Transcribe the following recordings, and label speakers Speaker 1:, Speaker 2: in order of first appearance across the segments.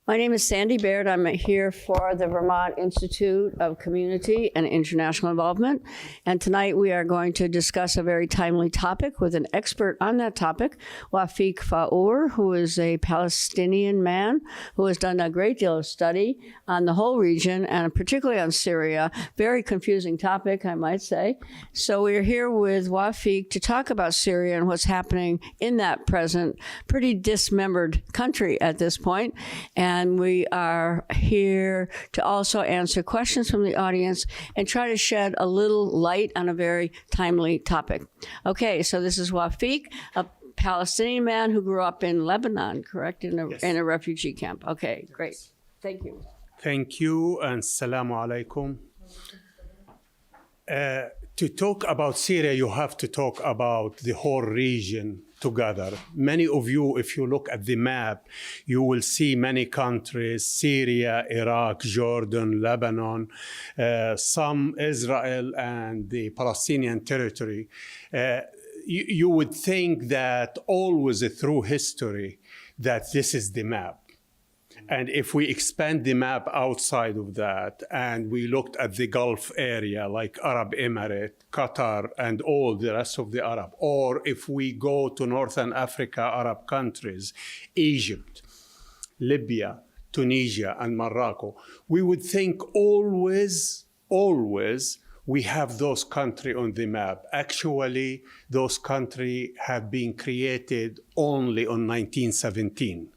Speaker 1: My name is Sandy Baird. I'm here for the Vermont Institute of Community and International Involvement. And tonight we are going to discuss a very timely topic with an expert on that topic, Wafic Faour, who is a Palestinian man who has done a great deal of study on the whole region and particularly on Syria. Very confusing topic, I might say. So we're here with Wafic to talk about Syria and what's happening in that present, pretty dismembered country at this point. And we are here to also answer questions from the audience and try to shed a little light on a very timely topic. Okay, so this is Wafic, a Palestinian man who grew up in Lebanon, correct? In a refugee camp. Okay, great. Thank you.
Speaker 2: Thank you, and assalamu alaikum. To talk about Syria, you have to talk about the whole region together. Many of you, if you look at the map, you will see many countries: Syria, Iraq, Jordan, Lebanon, some Israel, and the Palestinian territory. You would think that always through history that this is the map. And if we expand the map outside of that, and we looked at the Gulf area, like Arab Emirate, Qatar, and all the rest of the Arab, or if we go to Northern Africa, Arab countries, Egypt, Libya, Tunisia, and Morocco, we would think always we have those countries on the map. Actually, those countries have been created only in 1917.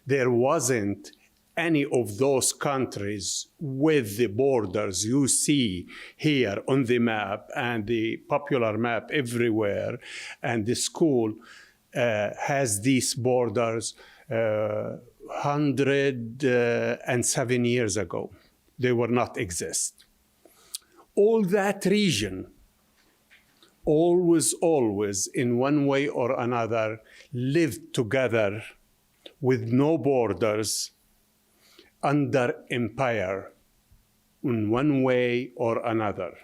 Speaker 2: There wasn't any of those countries with the borders you see here on the map and the popular map everywhere, and the school has these borders 107 years ago. They were not exist. All that region always in one way or another lived together with no borders, under empire, in one way or another.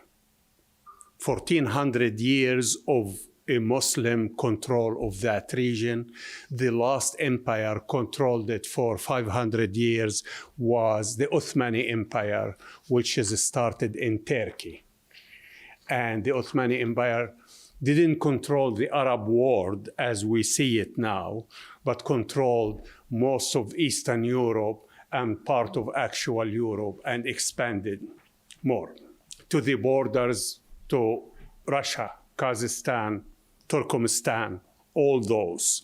Speaker 2: 1,400 years of a Muslim control of that region. The last empire controlled it for 500 years was the Ottoman Empire, which is started in Turkey. And the Ottoman Empire didn't control the Arab world as we see it now, but controlled most of Eastern Europe and part of actual Europe, and expanded more to the borders to Russia, Kazakhstan, Turkmenistan. All those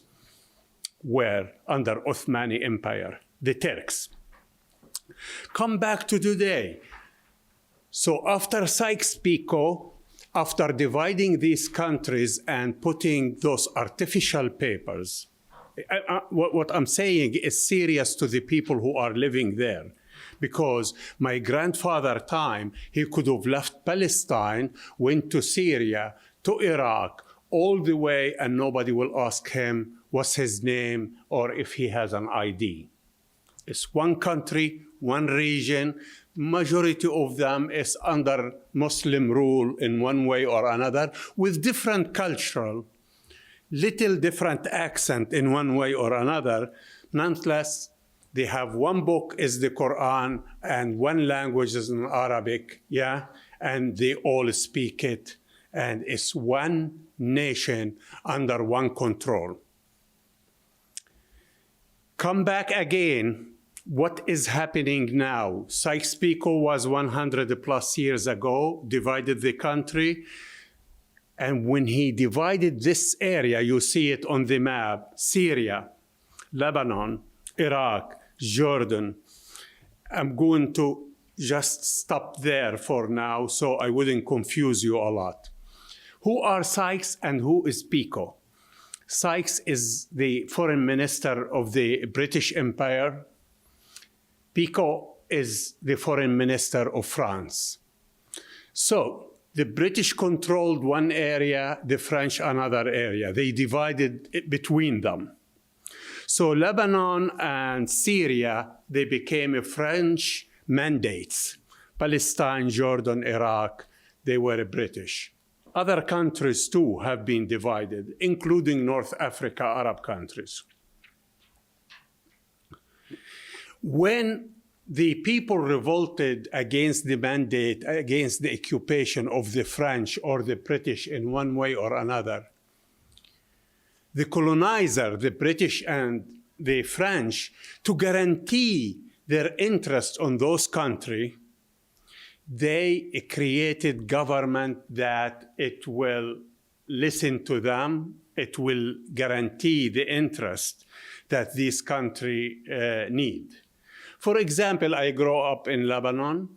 Speaker 2: were under Ottoman Empire, the Turks. Come back to today. So after Sykes-Picot, after dividing these countries and putting those artificial papers, what I'm saying is serious to the people who are living there, because my grandfather time, he could have left Palestine, went to Syria, to Iraq, all the way, and nobody will ask him what's his name or if he has an ID. It's one country, one region. Majority of them is under Muslim rule in one way or another, with different cultural, little different accent in one way or another. Nonetheless, they have one book is the Quran, and one language is in Arabic, yeah? And they all speak it, and it's one nation under one control. Come back again. What is happening now? Sykes-Picot was 100 plus years ago, divided the country. And when he divided this area, you see it on the map, Syria, Lebanon, Iraq, Jordan. I'm going to just stop there for now so I wouldn't confuse you a lot. Who are Sykes and who is Picot? Sykes is the foreign minister of the British Empire. Picot is the foreign minister of France. So the British controlled one area, the French another area. They divided it between them. So Lebanon and Syria, they became French mandates. Palestine, Jordan, Iraq, they were British. Other countries too have been divided, including North Africa, Arab countries. When the people revolted against the mandate, against the occupation of the French or the British in one way or another, the colonizer, the British and the French, to guarantee their interest on those countries, they created government that it will listen to them, it will guarantee the interest that this country need. For example, I grew up in Lebanon.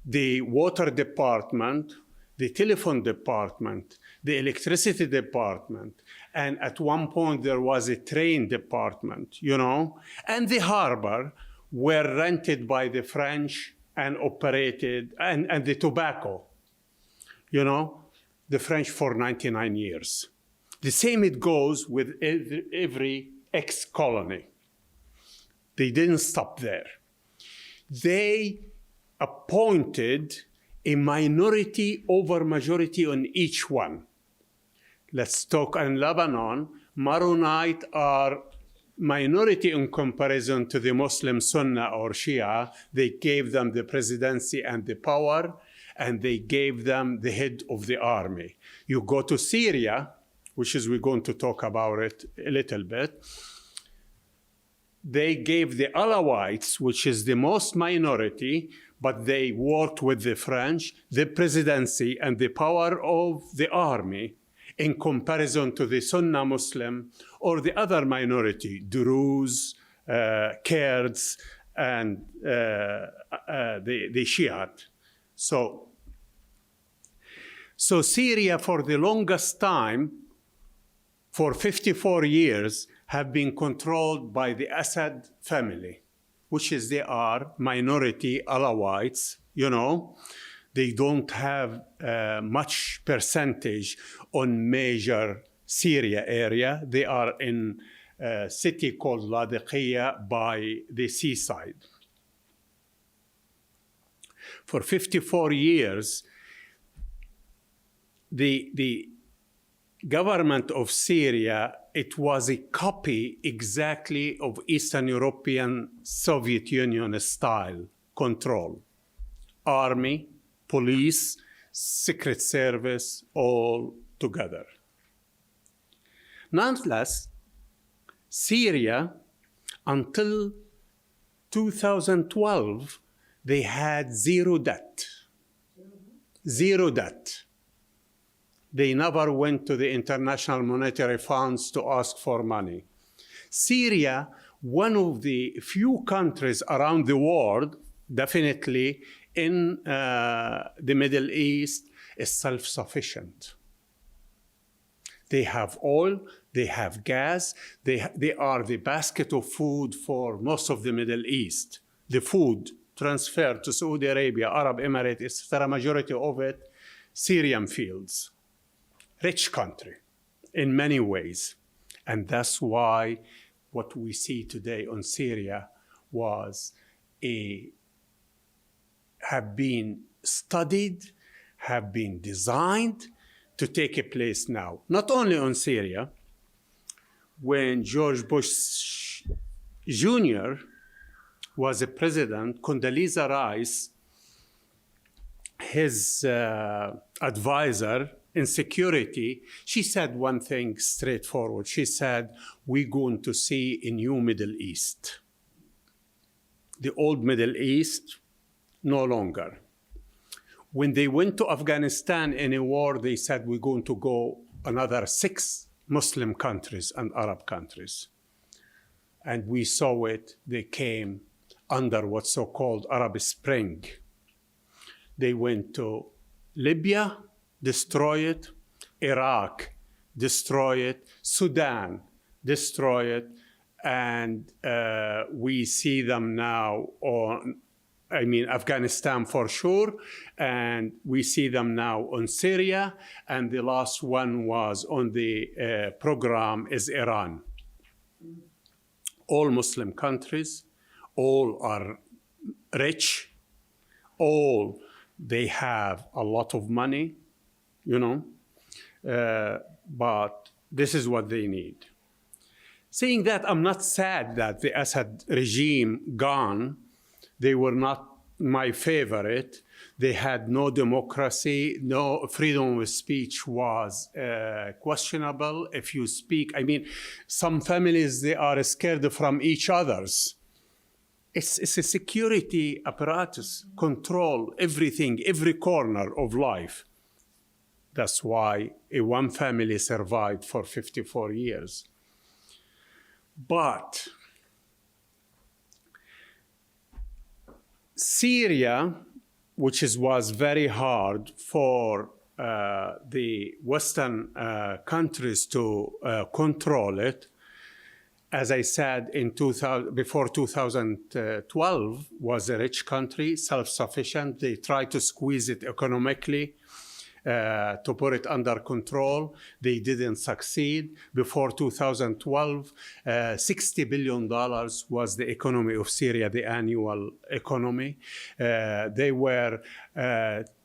Speaker 2: The water department, the telephone department, the electricity department, and at one point there was a train department, you know, and the harbor were rented by the French and operated, and the tobacco, you know, the French for 99 years. The same it goes with every ex-colony. They didn't stop there. They appointed a minority over majority on each one. Let's talk in Lebanon. Maronite are minority in comparison to the Muslim Sunnah or Shia. They gave them the presidency and the power, and they gave them the head of the army. You go to Syria, which is, we're going to talk about it a little bit. They gave the Alawites, which is the most minority, but they worked with the French, the presidency and the power of the army in comparison to the Sunnah Muslim or the other minority, Druze, Kurds, and the Shiite. So Syria, for the longest time, for 54 years, have been controlled by the Assad family, which is they are minority Alawites, you know. They don't have much percentage on major Syria area. They are in a city called Ladiqiyya by the seaside. For 54 years, the government of Syria, it was a copy exactly of Eastern European Soviet Union style control. Army, police, secret service, all together. Nonetheless, Syria, until 2012, they had zero debt. Zero debt. They never went to the International Monetary Funds to ask for money. Syria, one of the few countries around the world, definitely in the Middle East, is self-sufficient. They have oil, they have gas, they are the basket of food for most of the Middle East. The food transferred to Saudi Arabia, Arab Emirates, etc., majority of it, Syrian fields. Rich country in many ways. And that's why what we see today on Syria have been studied, have been designed to take a place now. Not only on Syria, when George Bush Jr. was a president, Condoleezza Rice, his advisor in security, she said one thing straightforward. She said, we're going to see a new Middle East. The old Middle East, no longer. When they went to Afghanistan in a war, they said, we're going to go another 6 Muslim countries and Arab countries. And we saw it. They came under what's so-called Arab Spring. They went to Libya, destroy it, Iraq, destroy it, Sudan, destroy it, and we see them now on, Afghanistan for sure, and we see them now on Syria, and the last one was on the program is Iran. All Muslim countries, all are rich, all they have a lot of money, you know, but this is what they need. Saying that, I'm not sad that the Assad regime gone. They were not my favorite. They had no democracy, no freedom of speech was questionable. If you speak, I mean, some families, they are scared from each other's. It's a security apparatus, control everything, every corner of life. That's why one family survived for 54 years. But Syria, which was very hard for the Western countries to control it, as I said, before 2012, was a rich country, self-sufficient. They tried to squeeze it economically to put it under control. They didn't succeed. Before 2012, $60 billion was the economy of Syria, the annual economy. They were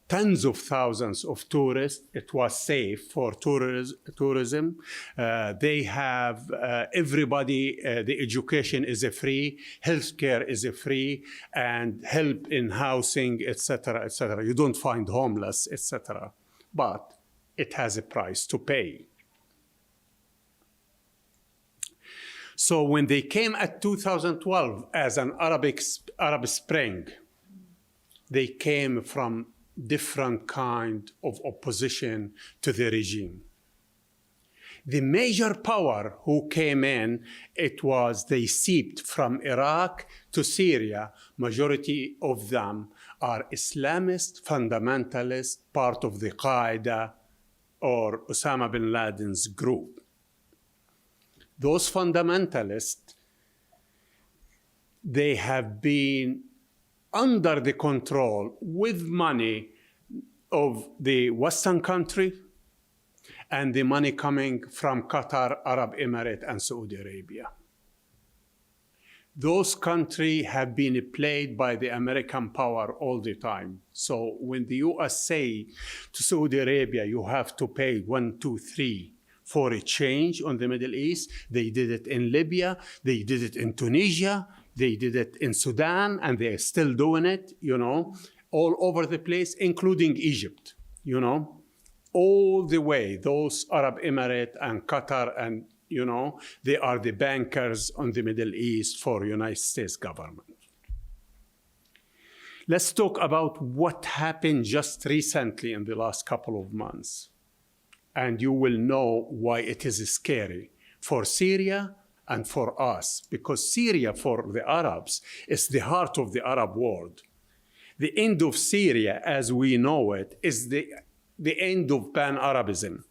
Speaker 2: tens of thousands of tourists. It was safe for tourism. They have everybody, the education is free, healthcare is free, and help in housing, etc., etc. You don't find homeless, etc. But it has a price to pay. So when they came at 2012 as an Arab Spring, they came from different kind of opposition to the regime. The major power who came in, they seeped from Iraq to Syria. Majority of them are Islamist, fundamentalist, part of the Qaeda or Osama bin Laden's group. Those fundamentalists, they have been under the control with money of the Western country and the money coming from Qatar, Arab Emirates, and Saudi Arabia. Those countries have been played by the American power all the time. So when the US say to Saudi Arabia, you have to pay 1, 2, 3 for a change on the Middle East, they did it in Libya, they did it in Tunisia, they did it in Sudan, and they're still doing it, all over the place, including Egypt, all the way. Those Arab Emirates and Qatar and, they are the bankers on the Middle East for United States government. Let's talk about what happened just recently in the last couple of months. And you will know why it is scary for Syria and for us, because Syria for the Arabs is the heart of the Arab world. The end of Syria, as we know it, is the end of pan-Arabism,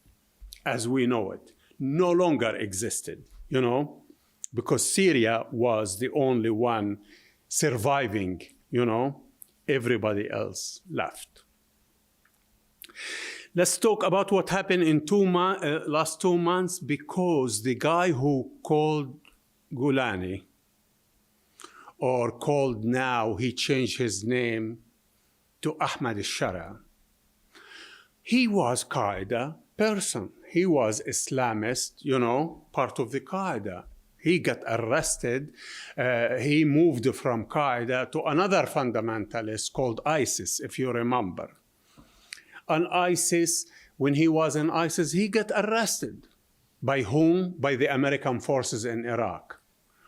Speaker 2: as we know it. No longer existed, because Syria was the only one surviving, everybody else left. Let's talk about what happened in last 2 months, because the guy who called Jolani, or called now, he changed his name to Ahmed al-Sharaa. He was Qaeda person. He was Islamist, part of the Qaeda. He got arrested. He moved from Qaeda to another fundamentalist called ISIS, if you remember. On ISIS, when he was in ISIS, he got arrested. By whom? By the American forces in Iraq.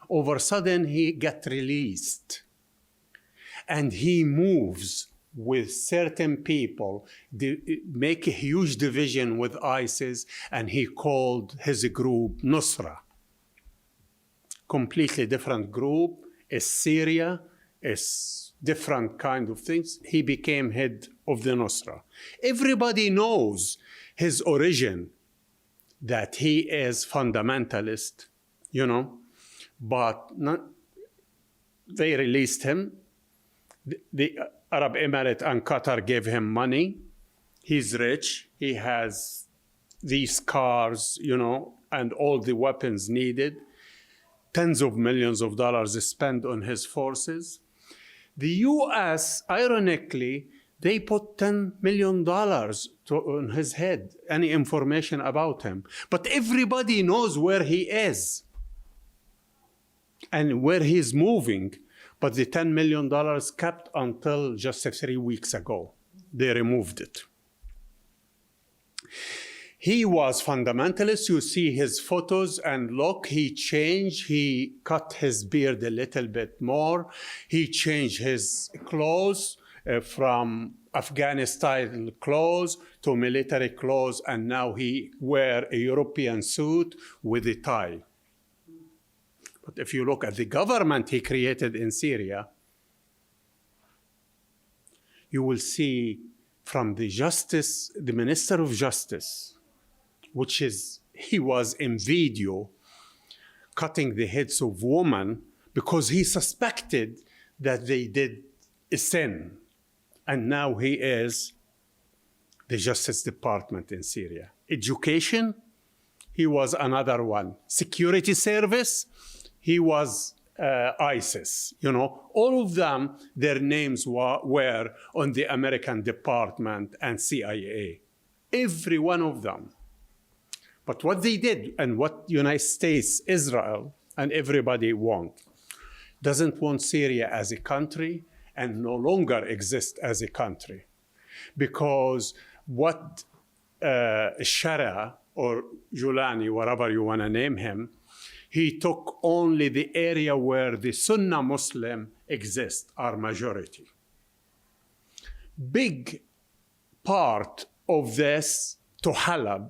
Speaker 2: Over a sudden, he got released. And he moves with certain people, make a huge division with ISIS, and he called his group Nusra. Completely different group, is Syria, is different kind of things. He became head of the Nusra. Everybody knows his origin, that he is fundamentalist, but they released him. The Arab Emirates and Qatar gave him money. He's rich. He has these cars, and all the weapons needed. Tens of millions of dollars spent on his forces. The US, ironically, they put $10 million on his head, any information about him. But everybody knows where he is. and where he's moving, but the $10 million kept until just 3 weeks ago. They removed it. He was fundamentalist. You see his photos and look, he changed. He cut his beard a little bit more. He changed his clothes from Afghanistan clothes to military clothes, and now he wear a European suit with a tie. But if you look at the government he created in Syria, you will see from the Minister of Justice, which is, he was in video cutting the heads of women because he suspected that they did a sin. And now he is the Justice Department in Syria. Education, he was another one. Security service, he was ISIS. You know, all of them, their names were on the American Department and CIA. Every one of them. But what they did and what United States, Israel, and everybody doesn't want Syria as a country and no longer exist as a country. Because what al-Sharaa or al-Jolani, whatever you want to name him, he took only the area where the Sunni Muslim exist, are majority. Big part of this to Halab,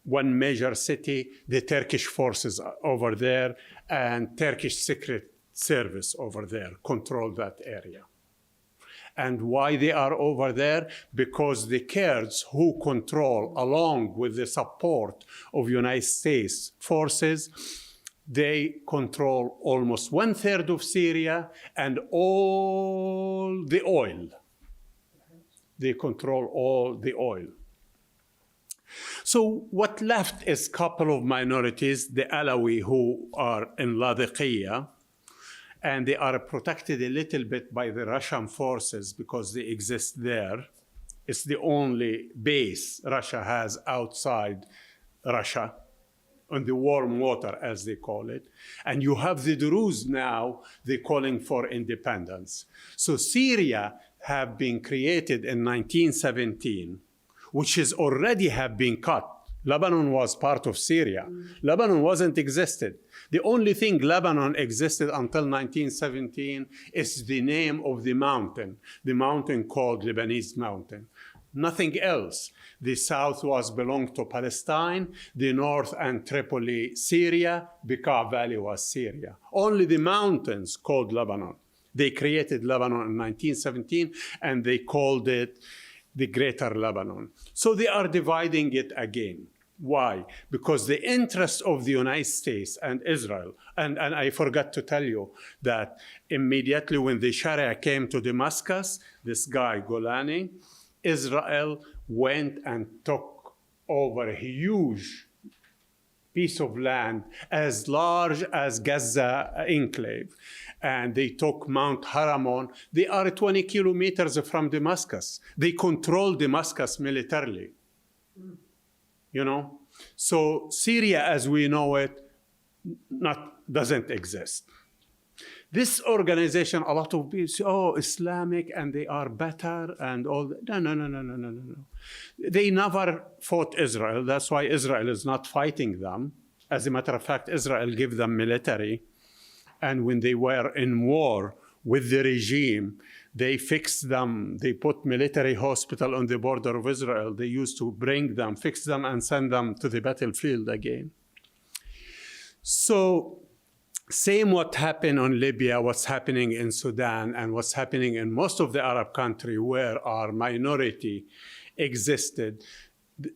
Speaker 2: one major city, the Turkish forces over there and Turkish Secret Service over there control that area. And why they are over there? Because the Kurds who control, along with the support of United States forces, they control almost 1/3 of Syria and all the oil. They control all the oil. So what left is a couple of minorities, the Alawi who are in Ladiqiyya, and they are protected a little bit by the Russian forces because they exist there. It's the only base Russia has outside Russia, on the warm water, as they call it. And you have the Druze now, they're calling for independence. So Syria have been created in 1917, which is already have been cut. Lebanon was part of Syria. Lebanon wasn't existed. The only thing Lebanon existed until 1917 is the name of the mountain called Lebanese Mountain. Nothing else. The south was belonged to Palestine, the north and Tripoli, Syria, Bekaa Valley was Syria. Only the mountains called Lebanon. They created Lebanon in 1917 and they called it the Greater Lebanon. So they are dividing it again. Why? Because the interest of the United States and Israel, and I forgot to tell you that immediately when the Sharia came to Damascus, this guy, Golani, Israel went and took over a huge piece of land as large as Gaza enclave. And they took Mount Haramon. They are 20 kilometers from Damascus. They control Damascus militarily. You know? So Syria, as we know it, doesn't exist. This organization, a lot of people say, oh, Islamic, and they are better, and all that. No. They never fought Israel. That's why Israel is not fighting them. As a matter of fact, Israel gave them military. And when they were in war with the regime, they fixed them. They put military hospital on the border of Israel. They used to bring them, fix them, and send them to the battlefield again. So same what happened on Libya, what's happening in Sudan, and what's happening in most of the Arab countries where our minority existed,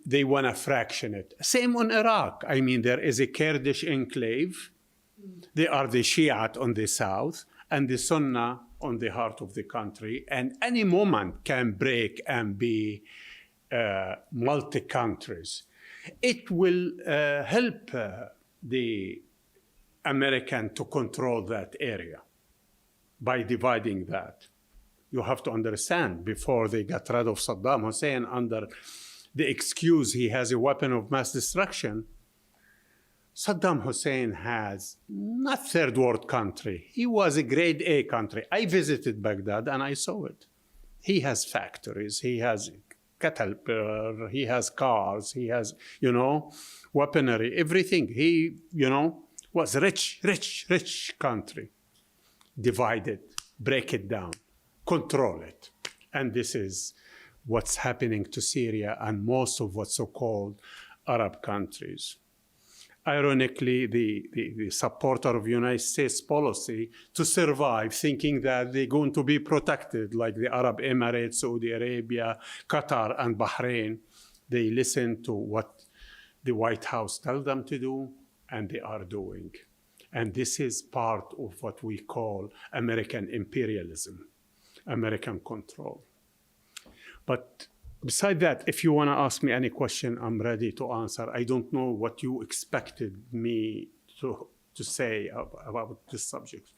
Speaker 2: they want to fraction it. Same on Iraq. I mean, there is a Kurdish enclave. They are the Shiite on the south and the Sunni on the heart of the country. And any moment can break and be multi-countries. It will help the American to control that area by dividing that. You have to understand, before they got rid of Saddam Hussein under the excuse he has a weapon of mass destruction, Saddam Hussein has not third world country. He was a grade A country. I visited Baghdad and I saw it. He has factories, he has caterpillar, he has cars, he has, weaponry, everything. He, was rich country. Divide it, break it down, control it. And this is what's happening to Syria and most of what's so-called Arab countries. Ironically, the supporter of United States policy to survive, thinking that they're going to be protected, like the Arab Emirates, Saudi Arabia, Qatar, and Bahrain, they listen to what the White House tells them to do, and they are doing. And this is part of what we call American imperialism, American control. But beside that, if you want to ask me any question, I'm ready to answer. I don't know what you expected me to say about this subject.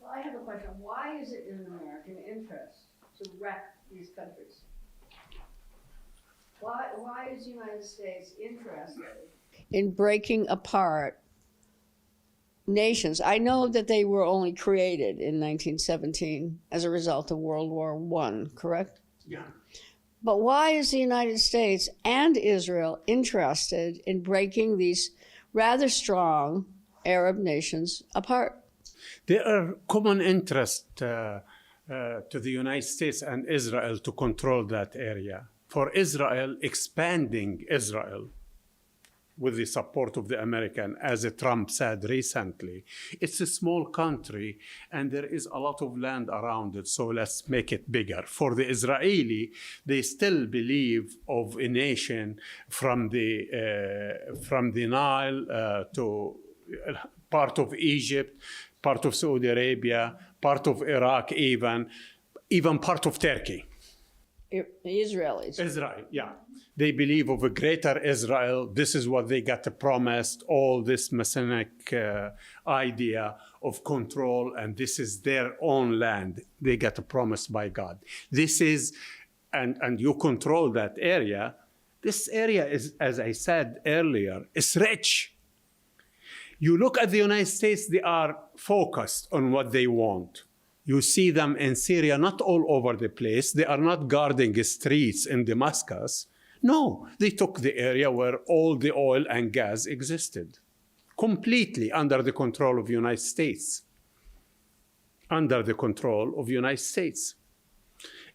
Speaker 1: Well, I have a question. Why is it in American interest to wreck these countries? Why is the United States interested in breaking apart nations? I know that they were only created in 1917 as a result of World War I, correct?
Speaker 2: Yeah.
Speaker 1: But why is the United States and Israel interested in breaking these rather strong Arab nations apart?
Speaker 2: There are common interest to the United States and Israel to control that area. For Israel, expanding Israel with the support of the American, as Trump said recently, it's a small country and there is a lot of land around it, so let's make it bigger. For the Israeli, they still believe of a nation from the Nile to part of Egypt, part of Saudi Arabia, part of Iraq, even part of Turkey.
Speaker 1: The Israelis.
Speaker 2: Israel, yeah. They believe of a greater Israel. This is what they got promised, all this messianic idea of control, and this is their own land. They got promised by God. This is, and you control that area. This area is, as I said earlier, is rich. You look at the United States, they are focused on what they want. You see them in Syria, not all over the place. They are not guarding streets in Damascus. No, they took the area where all the oil and gas existed, completely under the control of the United States. Under the control of the United States.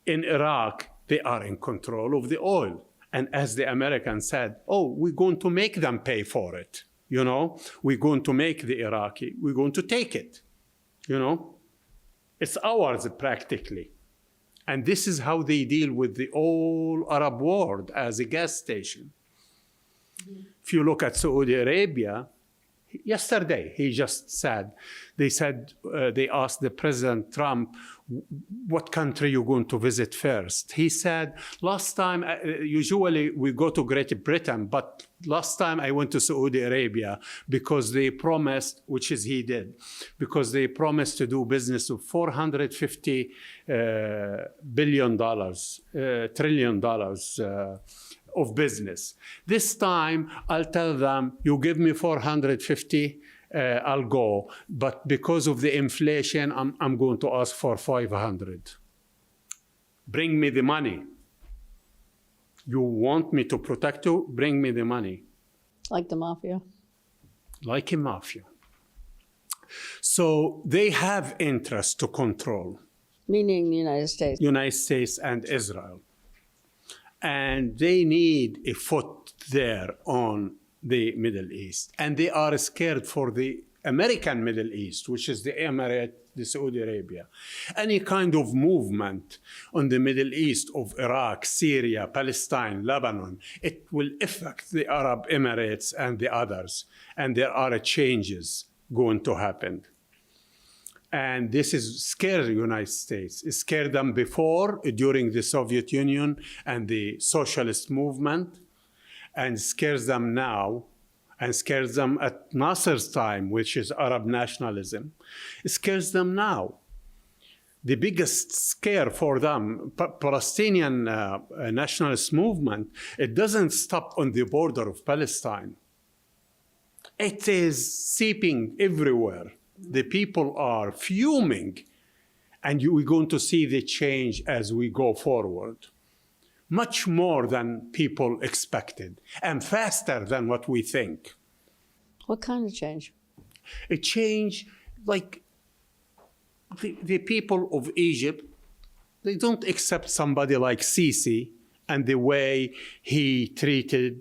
Speaker 2: In Iraq, they are in control of the oil. And as the Americans said, oh, we're going to make them pay for it. We're going to make the Iraqi, we're going to take it. It's ours practically. And this is how they deal with the whole Arab world as a gas station. Mm-hmm. If you look at Saudi Arabia, yesterday he just said, they asked the President Trump, what country you going to visit first? He said, last time, usually we go to Great Britain, but last time I went to Saudi Arabia because they promised, which is he did, because they promised to do business of $450 trillion of business. This time, I'll tell them, you give me 450, I'll go. But because of the inflation, I'm going to ask for 500. Bring me the money. You want me to protect you? Bring me the money.
Speaker 1: Like the mafia?
Speaker 2: Like a mafia. So they have interest to control.
Speaker 1: Meaning the United States.
Speaker 2: United States and Israel. And they need a foot there on the Middle East. And they are scared for the American Middle East, which is the Emirates, the Saudi Arabia. Any kind of movement on the Middle East of Iraq, Syria, Palestine, Lebanon, it will affect the Arab Emirates and the others. And there are changes going to happen. And this is scared the United States. It scared them before, during the Soviet Union and the socialist movement, and scares them now, and scares them at Nasser's time, which is Arab nationalism. It scares them now. The biggest scare for them, Palestinian nationalist movement, it doesn't stop on the border of Palestine. It is seeping everywhere. The people are fuming, and we're going to see the change as we go forward. Much more than people expected, and faster than what we think.
Speaker 1: What kind of change?
Speaker 2: A change like the people of Egypt, they don't accept somebody like Sisi and the way he treated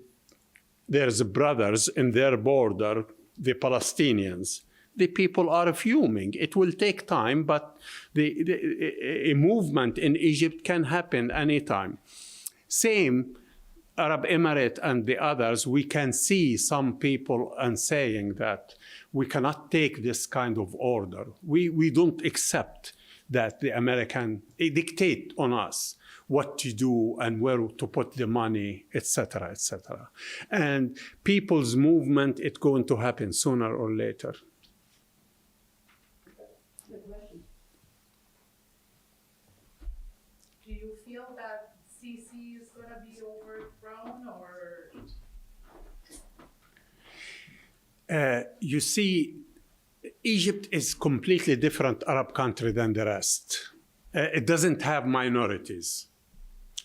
Speaker 2: their brothers in their border, the Palestinians. The people are fuming. It will take time, but a movement in Egypt can happen anytime. Same Arab Emirate and the others, we can see some people and saying that we cannot take this kind of order. We don't accept that the American dictate on us what to do and where to put the money, etc., etc. And people's movement, it's going to happen sooner or later.
Speaker 3: Do you feel that Sisi is going to be overthrown, or?
Speaker 2: You see, Egypt is completely different Arab country than the rest. It doesn't have minorities.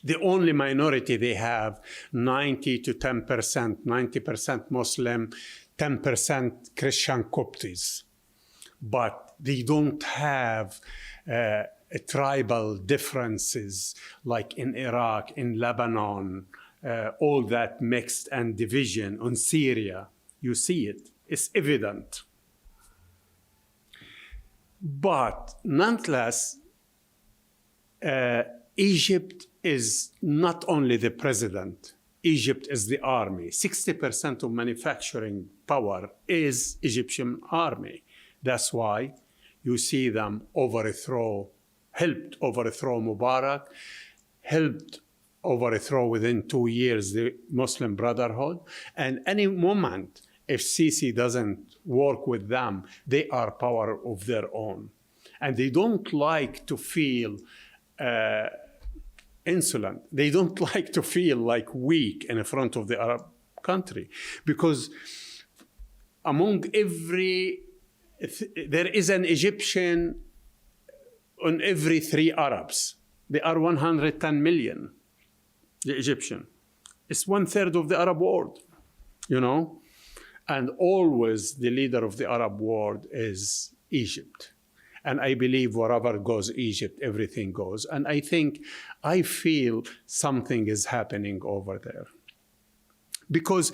Speaker 2: The only minority they have, 90 to 10%, 90% Muslim, 10% Christian Copts. But they don't have tribal differences like in Iraq, in Lebanon, all that mixed and division on Syria. You see it, it's evident. But nonetheless, Egypt is not only the president, Egypt is the army. 60% of manufacturing power is Egyptian army. That's why you see them helped overthrow Mubarak, helped overthrow within 2 years the Muslim Brotherhood. And any moment, if Sisi doesn't work with them, they are power of their own. And they don't like to feel insolent. They don't like to feel like weak in front of the Arab country. Because among there is an Egyptian on every 3 Arabs. They are 110 million, the Egyptian. It's 1/3 of the Arab world, you know? And always the leader of the Arab world is Egypt. And I believe wherever goes Egypt, everything goes. And I feel something is happening over there. Because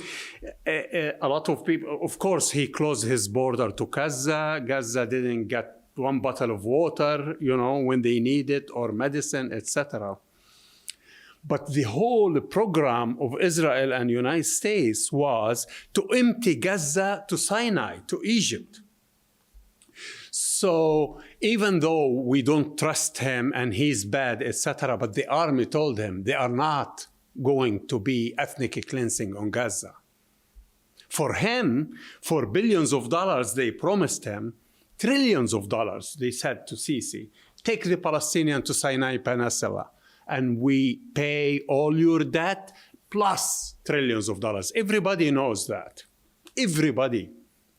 Speaker 2: a lot of people, of course, he closed his border to Gaza. Gaza didn't get one bottle of water, you know, when they need it, or medicine, etc. But the whole program of Israel and United States was to empty Gaza to Sinai, to Egypt. So even though we don't trust him and he's bad, etc., but the army told him they are not going to be ethnic cleansing on Gaza. For him, for billions of dollars, they promised him, trillions of dollars, they said to Sisi, take the Palestinian to Sinai Peninsula, and we pay all your debt plus trillions of dollars. Everybody knows that. Everybody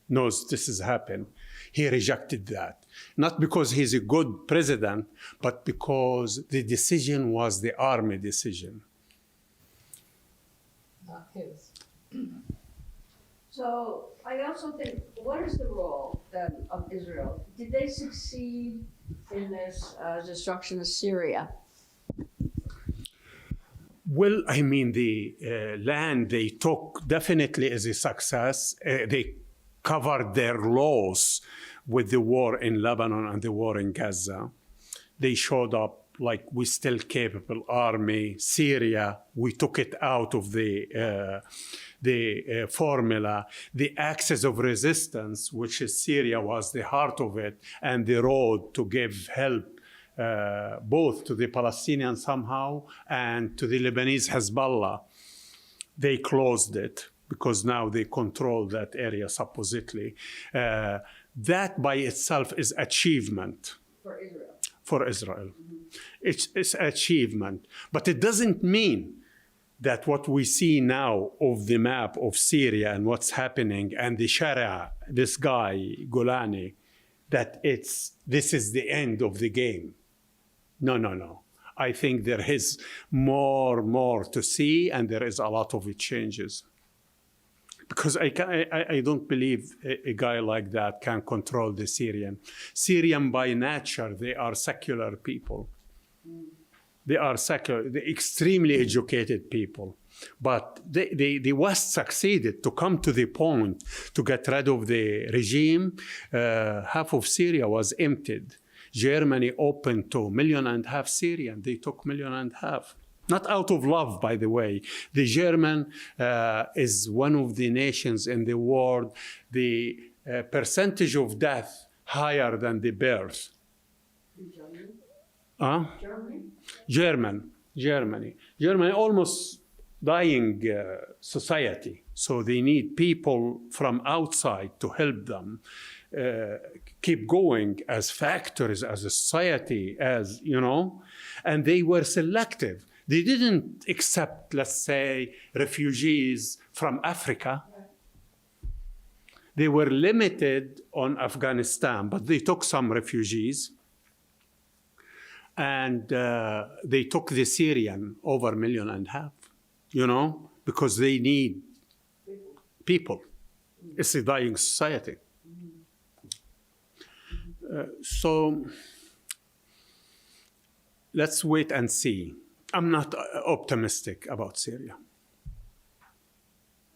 Speaker 2: knows this has happened. He rejected that. Not because he's a good president, but because the decision was the army decision.
Speaker 3: Not his.
Speaker 1: So I also think, what is the role then of Israel? Did they succeed in this destruction of Syria?
Speaker 2: Well, I mean, the land they took definitely is a success. They covered their loss with the war in Lebanon and the war in Gaza. They showed up like we still capable army. Syria, we took it out of the formula. The axis of resistance, which is Syria, was the heart of it, and the road to give help both to the Palestinians somehow and to the Lebanese Hezbollah. They closed it because now they control that area supposedly. That by itself is achievement.
Speaker 1: For Israel.
Speaker 2: For Israel. Mm-hmm. It's achievement. But it doesn't mean that what we see now of the map of Syria and what's happening and the Sharaa, this guy, Golani, that this is the end of the game. No, no, no. I think there is more to see, and there is a lot of changes. Because I don't believe a guy like that can control the Syrian. Syrian by nature, they are secular people. They are secular, they're extremely educated people. But the West succeeded to come to the point to get rid of the regime. Half of Syria was emptied. Germany opened to 1.5 million Syrians. They took 1.5 million. Not out of love, by the way. The German is one of the nations in the world, the percentage of death higher than the birth. Germany. Germany almost dying society. So they need people from outside to help them keep going as factories, as a society, as, you know, and they were selective. They didn't accept, let's say, refugees from Africa. They were limited on Afghanistan, but they took some refugees. And they took the Syrian over 1.5 million, you know, because they need people. It's a dying society. So let's wait and see. I'm not optimistic about Syria.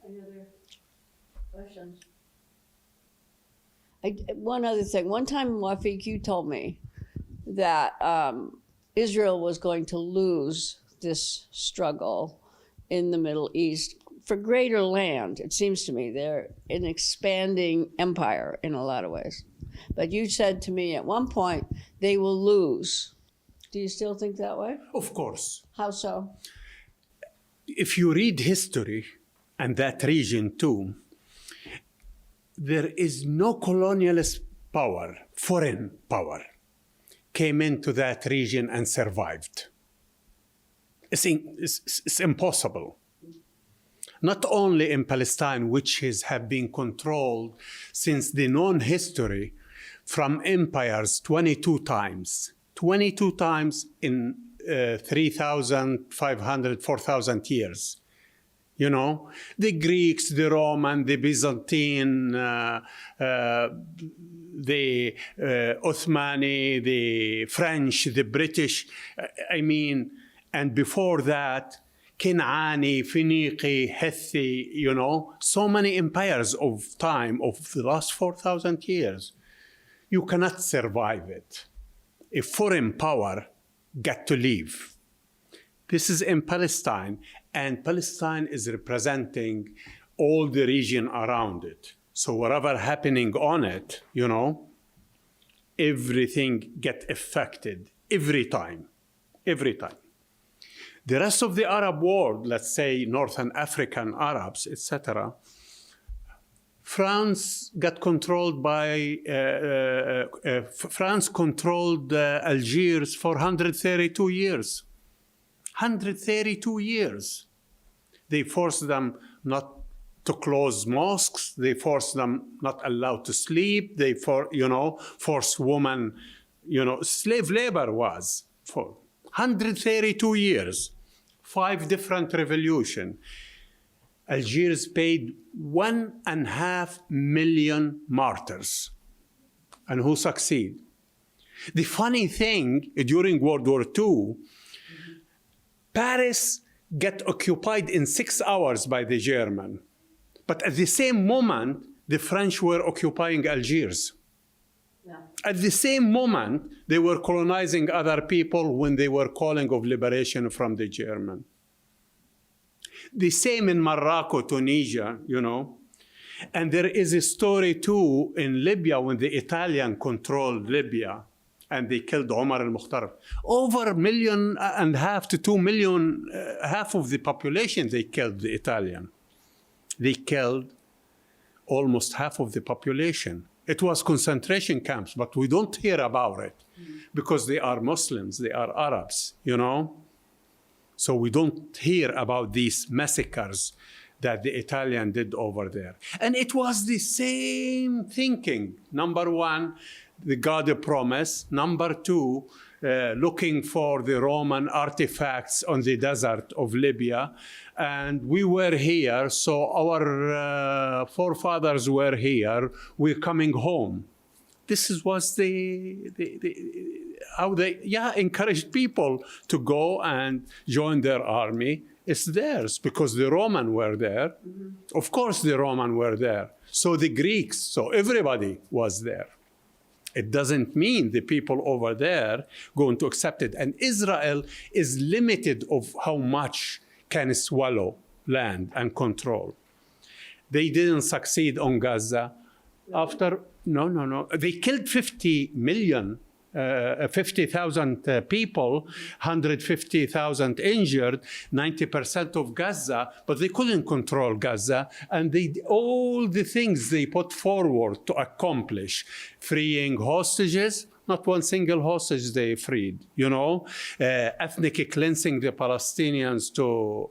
Speaker 1: Any other questions? One other thing. One time, Wafic, you told me that Israel was going to lose this struggle in the Middle East for greater land. It seems to me they're an expanding empire in a lot of ways. But you said to me at one point, they will lose. Do you still think that way?
Speaker 2: Of course.
Speaker 1: How so?
Speaker 2: If you read history, and that region too, there is no colonialist power, foreign power, came into that region and survived. It's impossible. Not only in Palestine, which have been controlled since the known history from empires 22 times. 22 times in 3,500, 4,000 years. You know, the Greeks, the Roman, the Byzantine, the Ottomani, the French, the British, I mean, and before that, Kenani, Phoenician, Hittite, you know, so many empires of time of the last 4,000 years. You cannot survive it. A foreign power got to leave. This is in Palestine, and Palestine is representing all the region around it. So whatever happening on it, you know, everything get affected every time. The rest of the Arab world, let's say Northern African Arabs, etc., France got controlled by, France controlled Algiers for 132 years. 132 years. They forced them not to close mosques. They forced them not allowed to sleep. They, forced women, slave labor was for 132 years, 5 different revolutions. Algiers paid 1.5 million martyrs. And who succeed? The funny thing, during World War II, Paris got occupied in 6 hours by the German. But at the same moment, the French were occupying Algiers. Yeah. At the same moment, they were colonizing other people when they were calling of liberation from the German. The same in Morocco, Tunisia, And there is a story too in Libya when the Italian controlled Libya and they killed Omar al-Mukhtar. Over 1.5 million to 2 million, half of the population they killed the Italian. They killed almost half of the population. It was concentration camps, but we don't hear about it because they are Muslims, they are Arabs, So we don't hear about these massacres that the Italian did over there. And it was the same thinking. Number one, the God promise. Number two, looking for the Roman artifacts on the desert of Libya. And we were here, so our forefathers were here. We're coming home. This was how they encouraged people to go and join their army. It's theirs because the Romans were there. Mm-hmm. Of course, the Romans were there. So the Greeks, so everybody was there. It doesn't mean the people over there going to accept it. And Israel is limited of how much can swallow land and control. They didn't succeed on Gaza. After, no. They killed 50,000 people, 150,000 injured, 90% of Gaza, but they couldn't control Gaza. And all the things they put forward to accomplish, freeing hostages, not one single hostage they freed, ethnic cleansing the Palestinians to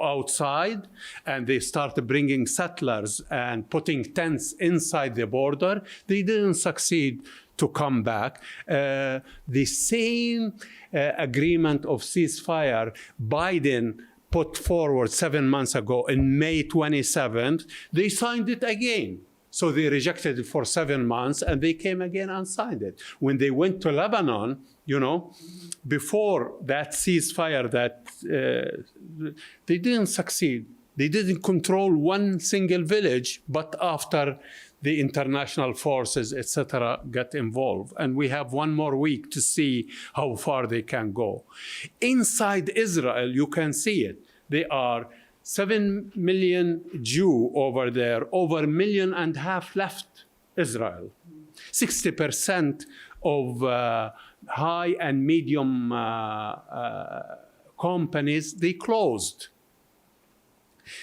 Speaker 2: outside, and they started bringing settlers and putting tents inside the border. They didn't succeed to come back. The same agreement of ceasefire Biden put forward 7 months ago in May 27th, they signed it again. So they rejected it for 7 months, and they came again and signed it. When they went to Lebanon, before that ceasefire, they didn't succeed. They didn't control one single village, but after the international forces, etc., got involved. And we have 1 more week to see how far they can go. Inside Israel, you can see it. They are 7 million Jews over there, over 1.5 million left Israel. 60% of high and medium companies, they closed.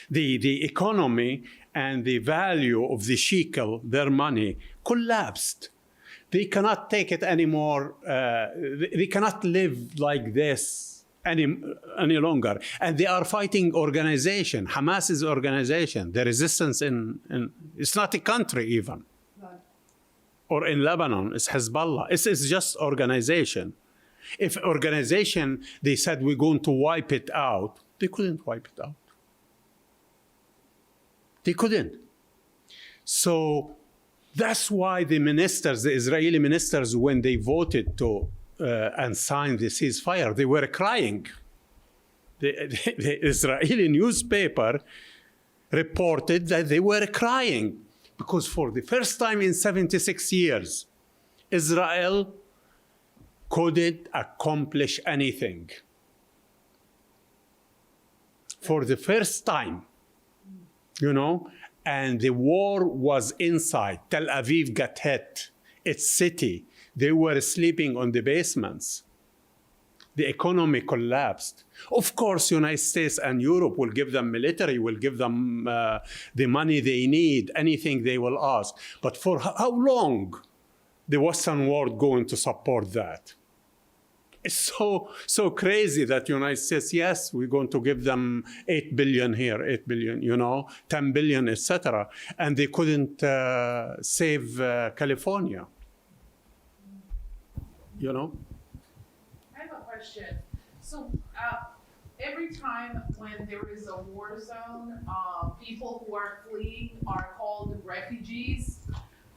Speaker 2: The economy and the value of the shekel, their money, collapsed. They cannot take it anymore. They cannot live like this any longer. And they are fighting organization. Hamas is organization. The resistance it's not a country even. Right. Or in Lebanon, it's Hezbollah. It's just organization. If organization, they said we're going to wipe it out, they couldn't wipe it out. They couldn't. So that's why the Israeli ministers, when they voted to and signed the ceasefire, they were crying. The Israeli newspaper reported that they were crying because for the first time in 76 years, Israel couldn't accomplish anything. For the first time, and the war was inside. Tel Aviv got hit, its city. They were sleeping on the basements. The economy collapsed. Of course, United States and Europe will give them military, will give them the money they need, anything they will ask. But for how long the Western world going to support that? It's so crazy that United States, yes, we're going to give them 8 billion here, 8 billion, 10 billion, etc. And they couldn't save California.
Speaker 3: I have a question. So every time when there is a war zone, people who are fleeing are called refugees.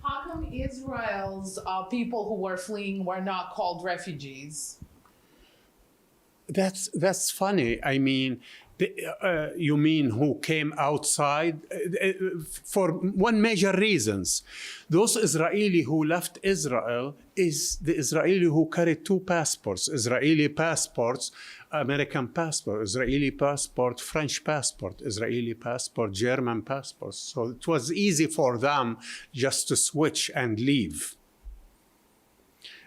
Speaker 3: How come Israel's people who were fleeing were not called refugees?
Speaker 2: That's funny. I mean, you mean who came outside? For one major reasons. Those Israeli who left Israel is the Israeli who carried 2 passports. Israeli passports, American passport, Israeli passport, French passport, Israeli passport, German passport. So it was easy for them just to switch and leave.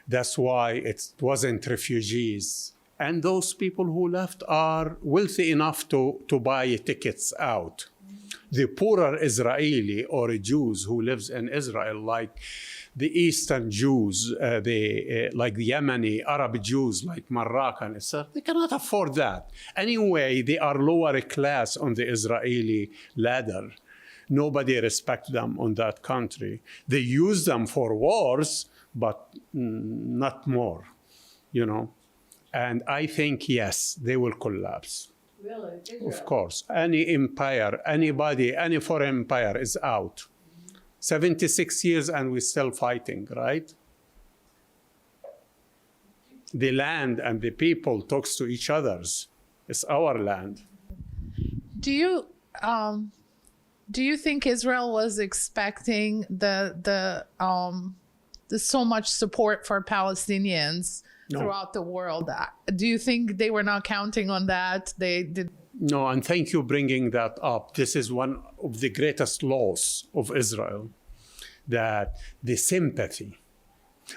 Speaker 2: That's why it wasn't refugees. And those people who left are wealthy enough to buy tickets out. The poorer Israeli or Jews who lives in Israel, like the Eastern Jews, like the Yemeni Arab Jews, like Moroccan, etc., they cannot afford that. Anyway, they are lower class on the Israeli ladder. Nobody respects them on that country. They use them for wars, but not more, you know. And I think, yes, they will collapse.
Speaker 1: Really?
Speaker 2: Of course. Any empire, anybody, any foreign empire is out. 76 years and we're still fighting, right? The land and the people talks to each other's. It's our land.
Speaker 3: Do you think Israel was expecting the so much support for Palestinians throughout the world? Do you think they were not counting on that? They did.
Speaker 2: No, and thank you bringing that up. This is one of the greatest loss of Israel, that the sympathy.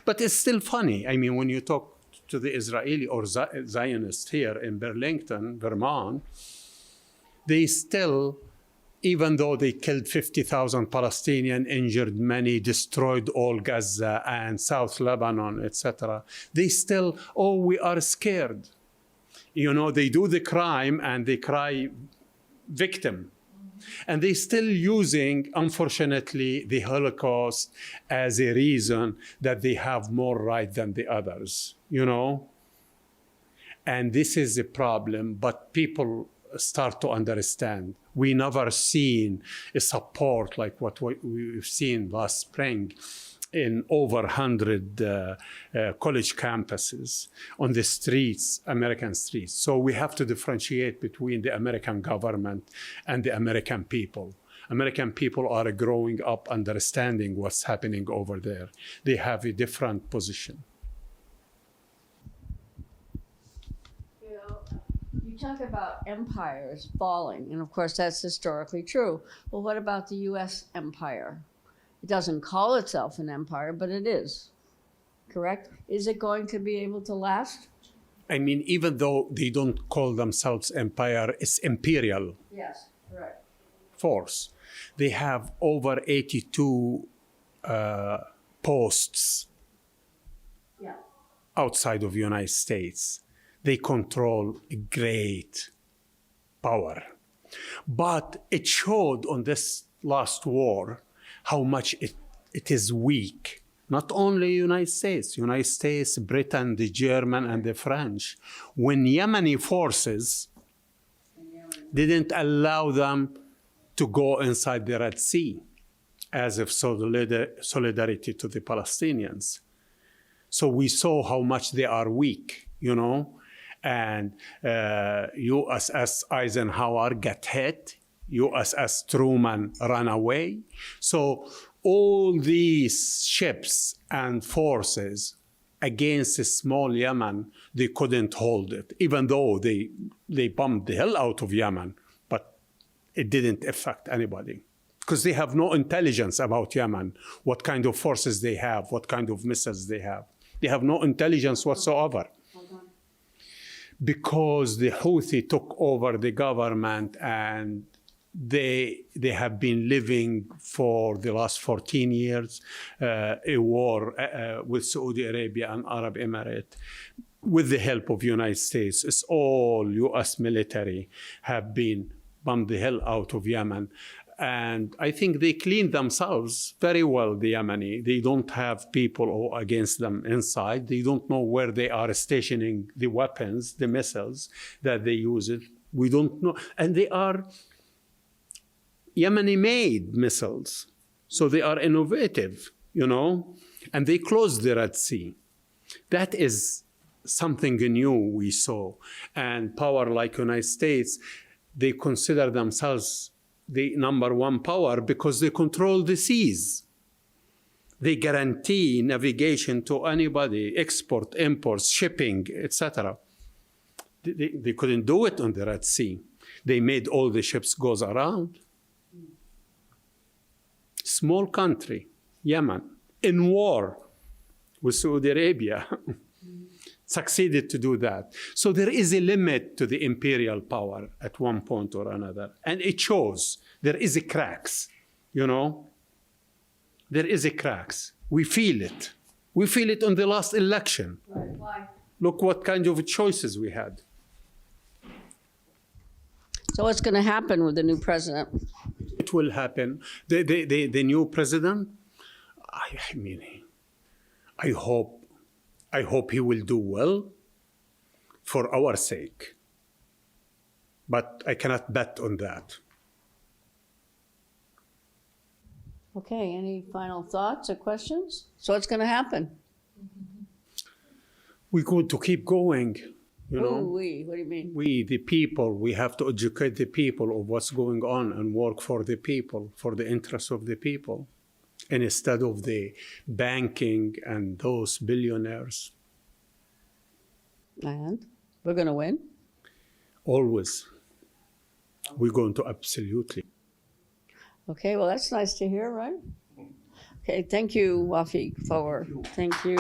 Speaker 2: But it's still funny. I mean, when you talk to the Israeli or Zionists here in Burlington, Vermont, they still, even though they killed 50,000 Palestinians, injured many, destroyed all Gaza and South Lebanon, etc., they still, oh, we are scared. You know, they do the crime and they cry victim. And they're still using, unfortunately, the Holocaust as a reason that they have more right than the others, you know? And this is a problem, but people start to understand. We never seen a support like what we've seen last spring in over 100 college campuses on the streets, American streets. So we have to differentiate between the American government and the American people. American people are growing up understanding what's happening over there. They have a different position.
Speaker 1: You talk about empires falling, and of course that's historically true. Well, what about the U.S. empire? It doesn't call itself an empire, but it is, correct? Is it going to be able to last?
Speaker 2: I mean, even though they don't call themselves empire, it's imperial.
Speaker 1: Yes, correct.
Speaker 2: Force. They have over 82 posts outside of the United States. They control a great power. But it showed on this last war how much it is weak. Not only United States, Britain, the German, and the French. When Yemeni forces didn't allow them to go inside the Red Sea as if solidarity to the Palestinians. So we saw how much they are weak, you know? And USS Eisenhower got hit. USS Truman ran away. So all these ships and forces against a small Yemen, they couldn't hold it, even though they bombed the hell out of Yemen, but it didn't affect anybody because they have no intelligence about Yemen, what kind of forces they have, what kind of missiles they have. They have no intelligence whatsoever. Because the Houthi took over the government and they have been living for the last 14 years a war with Saudi Arabia and Arab Emirates with the help of the United States. It's all U.S. military have been bombed the hell out of Yemen. And I think they cleaned themselves very well, the Yemeni. They don't have people against them inside. They don't know where they are stationing the weapons, the missiles that they use it. We don't know. And they are Yemeni-made missiles. So they are innovative, you know, and they closed the Red Sea. That is something new we saw. And power like United States, they consider themselves the number one power because they control the seas. They guarantee navigation to anybody, export, imports, shipping, etc. They couldn't do it on the Red Sea. They made all the ships go around. Small country, Yemen, in war with Saudi Arabia. succeeded to do that. So there is a limit to the imperial power at one point or another. And it shows. There is a cracks, you know? There is a cracks. We feel it. We feel it on the last election.
Speaker 1: Why?
Speaker 2: Look what kind of choices we had.
Speaker 1: So what's going to happen with the new president?
Speaker 2: It will happen. The new president, I mean, I hope he will do well for our sake. But I cannot bet on that.
Speaker 1: Okay, any final thoughts or questions? So what's going to happen?
Speaker 2: We're going to keep going, you know.
Speaker 1: We, what do you mean?
Speaker 2: We, the people, we have to educate the people of what's going on and work for the people, for the interests of the people, and instead of the banking and those billionaires.
Speaker 1: And we're going to win?
Speaker 2: Always. We're going to absolutely.
Speaker 1: Okay, well, that's nice to hear, right? Okay, thank you, Wafic Faour. Thank you.